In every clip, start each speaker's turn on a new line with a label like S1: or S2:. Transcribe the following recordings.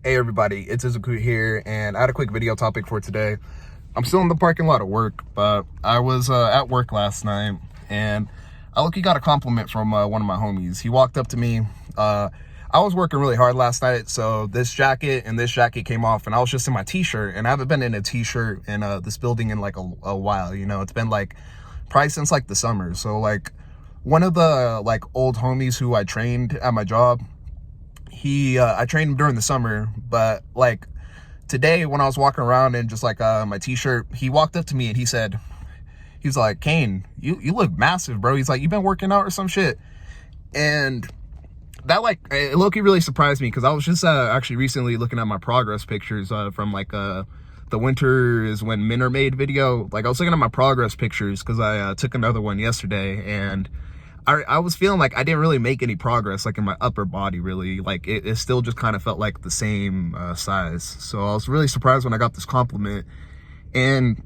S1: Hey everybody, it's Izuku here, and I had a quick video topic for today. I'm still in the parking lot of work, but I was at work last night, and I look, he got a compliment from one of my homies. He walked up to me. I was working really hard last night, so this jacket and this jacket came off, and I was just in my t-shirt, and I haven't been in a t-shirt in this building in like a while. You know, it's been like probably since like the summer. So like one of the like old homies who I trained at my job, I trained him during the summer, but like today when I was walking around in just like my t-shirt, he walked up to me and he was like, Kane, you look massive, bro. He's like, you been working out or some shit? And that like, it low-key really surprised me, because I was just actually recently looking at my progress pictures from like the winter is when men are made video. Like I was looking at my progress pictures because I took another one yesterday, and I was feeling like I didn't really make any progress like in my upper body, really. Like it still just kind of felt like the same size. So I was really surprised when I got this compliment, and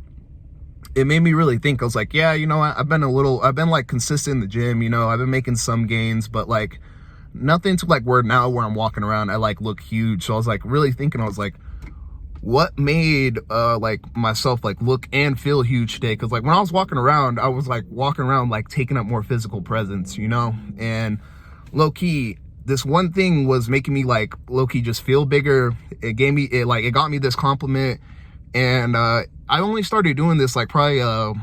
S1: it made me really think. I was like, yeah, you know, I've been like consistent in the gym, you know, I've been making some gains, but like nothing to like where I'm walking around I like look huge. So I was like really thinking, I was like, what made like myself like look and feel huge today? Because like when I was walking around, I was like walking around like taking up more physical presence, you know. And low-key, this one thing was making me like low-key just feel bigger. It got me this compliment, and I only started doing this like probably a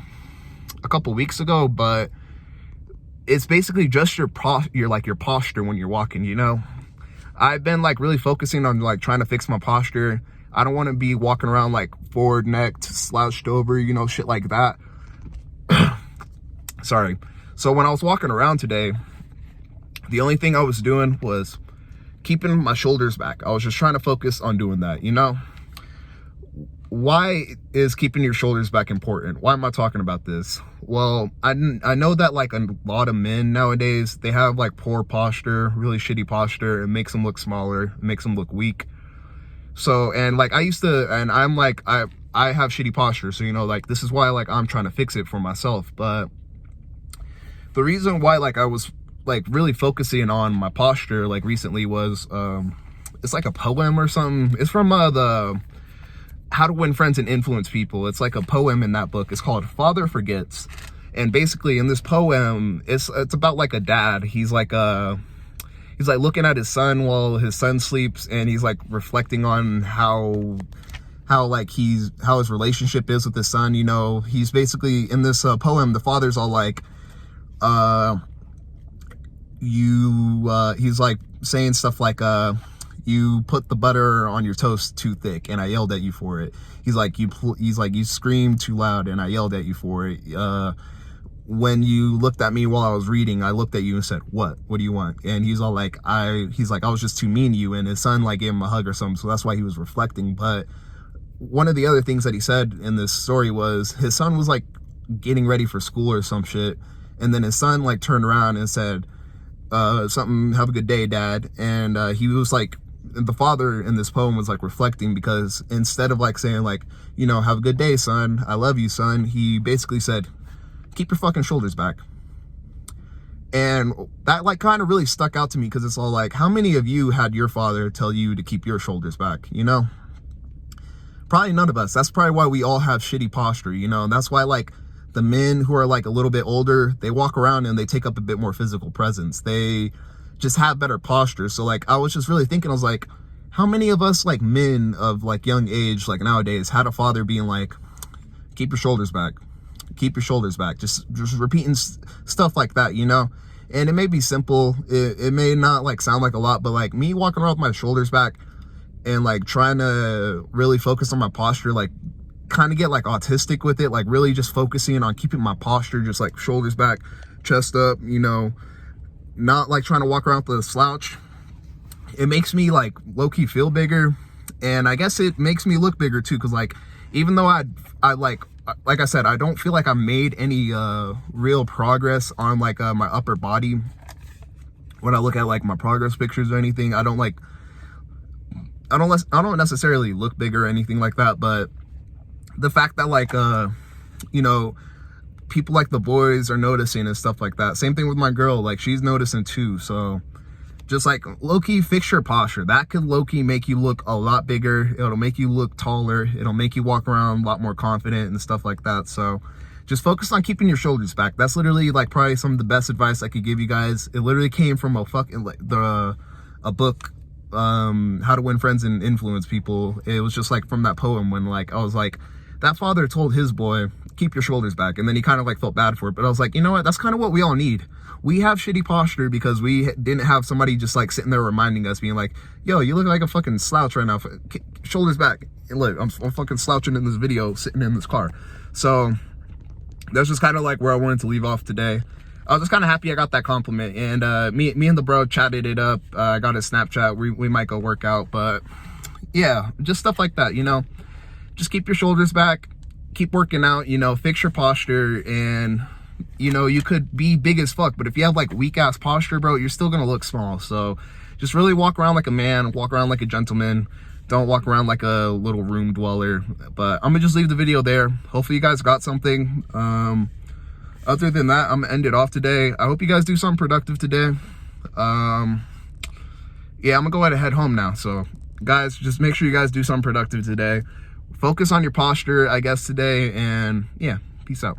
S1: couple weeks ago, but it's basically just your posture when you're walking, you know. I've been like really focusing on like trying to fix my posture. I don't want to be walking around like forward necked, slouched over, you know, shit like that. Sorry. So when I was walking around today, the only thing I was doing was keeping my shoulders back. I was just trying to focus on doing that, you know. Why is keeping your shoulders back important? Why am I talking about this? Well, I know that like a lot of men nowadays, they have like poor posture, really shitty posture. It makes them look smaller, it makes them look weak. So, and like I used to, and I'm like, I have shitty posture. So, you know, like this is why like I'm trying to fix it for myself. But the reason why like I was like really focusing on my posture like recently was, it's like a poem or something. It's from the How to Win Friends and Influence People. It's like a poem in that book. It's called Father Forgets. And basically in this poem, it's about like a dad. He's like looking at his son while his son sleeps, and he's like reflecting on how his relationship is with his son. You know, he's basically in this poem, the father's all like, he's like saying stuff like, you put the butter on your toast too thick and I yelled at you for it. He's like, you screamed too loud and I yelled at you for it. When you looked at me while I was reading, I looked at you and said, what do you want? And he's all like, I was just too mean to you. And his son like gave him a hug or something. So that's why he was reflecting. But one of the other things that he said in this story was his son was like getting ready for school or some shit. And then his son like turned around and said, something, have a good day, dad. And he was like, the father in this poem was like reflecting, because instead of like saying like, you know, have a good day, son, I love you, son, he basically said, keep your fucking shoulders back. And that like kind of really stuck out to me, because it's all like, how many of you had your father tell you to keep your shoulders back? You know, probably none of us. That's probably why we all have shitty posture, you know. And that's why like the men who are like a little bit older, they walk around and they take up a bit more physical presence. They just have better posture. So like I was just really thinking, I was like, how many of us like men of like young age like nowadays had a father being like, keep your shoulders back, keep your shoulders back, just repeating stuff like that, you know. And it may be simple, it may not like sound like a lot, but like me walking around with my shoulders back and like trying to really focus on my posture, like kind of get like autistic with it, like really just focusing on keeping my posture just like shoulders back, chest up, you know, not like trying to walk around with a slouch. It makes me like low-key feel bigger, and I guess it makes me look bigger too, because like even though I like I said, I don't feel like I made any real progress on like my upper body. When I look at like my progress pictures or anything, I don't necessarily look bigger or anything like that. But the fact that like you know, people like the boys are noticing and stuff like that. Same thing with my girl, like she's noticing too. So just like low-key fix your posture. That could low-key make you look a lot bigger. It'll make you look taller. It'll make you walk around a lot more confident and stuff like that. So just focus on keeping your shoulders back. That's literally like probably some of the best advice I could give you guys. It literally came from a book, How to Win Friends and Influence People. It was just like from that poem when like I was like, that father told his boy, keep your shoulders back, and then he kind of like felt bad for it. But I was like, you know what, that's kind of what we all need. We have shitty posture because we didn't have somebody just like sitting there reminding us, being like, yo, you look like a fucking slouch right now, shoulders back. And look, I'm fucking slouching in this video sitting in this car. So that's just kind of like where I wanted to leave off today. I was just kind of happy I got that compliment, and me and the bro chatted it up. I got his Snapchat. We might go work out, but yeah, just stuff like that, you know. Just keep your shoulders back, keep working out, you know, fix your posture, and you know, you could be big as fuck, but if you have like weak ass posture, bro, you're still gonna look small. So just really walk around like a man, walk around like a gentleman. Don't walk around like a little room dweller. But I'm gonna just leave the video there. Hopefully you guys got something. Other than that, I'm gonna end it off today. I hope you guys do something productive today. Yeah, I'm gonna go ahead and head home now. So guys, just make sure you guys do something productive today. Focus on your posture, I guess, today, and yeah, peace out.